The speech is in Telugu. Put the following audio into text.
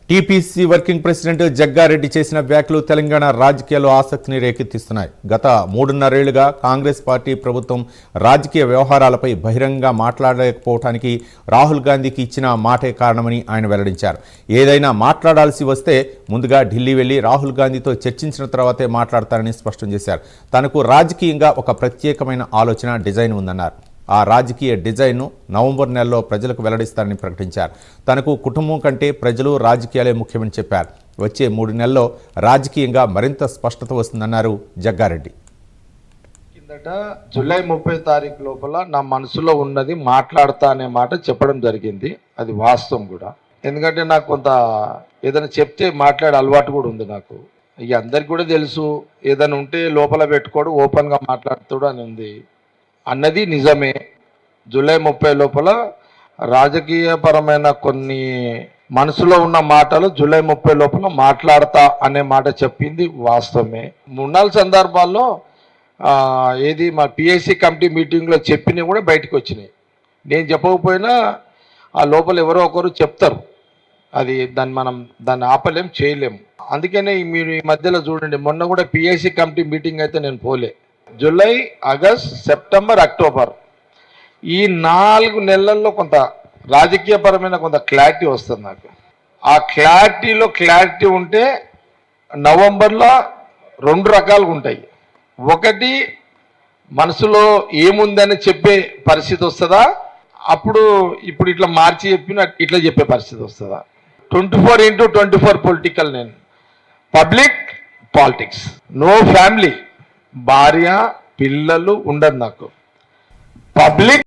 టీపీసీ వర్కింగ్ ప్రెసిడెంట్ జగ్గారెడ్డి చేసిన వ్యాఖ్యలు తెలంగాణ రాజకీయాల్లో ఆసక్తిని రేకెత్తిస్తున్నాయి. గత 3.5 ఏళ్లుగా కాంగ్రెస్ పార్టీ ప్రభుత్వం రాజకీయ వ్యవహారాలపై బహిరంగంగా మాట్లాడలేకపోవడానికి రాహుల్ గాంధీకి ఇచ్చిన మాటే కారణమని ఆయన వెల్లడించారు. ఏదైనా మాట్లాడాల్సి వస్తే ముందుగా ఢిల్లీ వెళ్లి రాహుల్ గాంధీతో చర్చించిన తర్వాతే మాట్లాడతారని స్పష్టం చేశారు. తనకు రాజకీయంగా ఒక ప్రత్యేకమైన ఆలోచన, డిజైన్ ఉందన్నారు. ఆ రాజకీయ డిజైన్ను నవంబర్ నెలలో ప్రజలకు వెల్లడిస్తారని ప్రకటించారు. తనకు కుటుంబం కంటే ప్రజలు, రాజకీయాలే ముఖ్యమని చెప్పారు. వచ్చే 3 నెలల్లో రాజకీయంగా మరింత స్పష్టత వస్తుందన్నారు జగ్గారెడ్డి. కిందట జూలై 30 తారీఖు లోపల నా మనసులో ఉన్నది మాట్లాడతా అనే మాట చెప్పడం జరిగింది. అది వాస్తవం కూడా. ఎందుకంటే నాకు కొంత ఏదైనా చెప్తే మాట్లాడే అలవాటు కూడా ఉంది నాకు. ఇక అందరికి కూడా తెలుసు, ఏదైనా ఉంటే లోపల పెట్టుకోడు, ఓపెన్గా మాట్లాడుతాడు అని ఉంది అన్నది నిజమే. జూలై 30 లోపల రాజకీయపరమైన కొన్ని మనసులో ఉన్న మాటలు జూలై 30 లోపల మాట్లాడతా అనే మాట చెప్పింది వాస్తవమే. 3-4 సందర్భాల్లో ఏది మా పిఎస్సి కమిటీ మీటింగ్లో చెప్పినవి కూడా బయటకు వచ్చినాయి. నేను చెప్పకపోయినా ఆ లోపల ఎవరో ఒకరు చెప్తారు. అది దాన్ని ఆపలేం, చేయలేము. అందుకనే మీరు ఈ మధ్యలో చూడండి, మొన్న కూడా పిఎస్సి కమిటీ మీటింగ్ అయితే నేను పోలే. జూలై, ఆగస్ట్, సెప్టెంబర్, అక్టోబర్ ఈ 4 నెలల్లో కొంత రాజకీయపరమైన కొంత క్లారిటీ వస్తుంది నాకు. ఆ క్లారిటీ ఉంటే నవంబర్లో 2 రకాలుగా ఉంటాయి. ఒకటి, మనసులో ఏముందని చెప్పే పరిస్థితి వస్తుందా, ఇప్పుడు ఇట్లా మార్చి చెప్పిన ఇట్లా చెప్పే పరిస్థితి వస్తుందా. 24/24 పొలిటికల్. నేను పబ్లిక్ పాలిటిక్స్, నో ఫ్యామిలీ, భార్య పిల్లలు ఉండదు నాకు. పబ్లిక్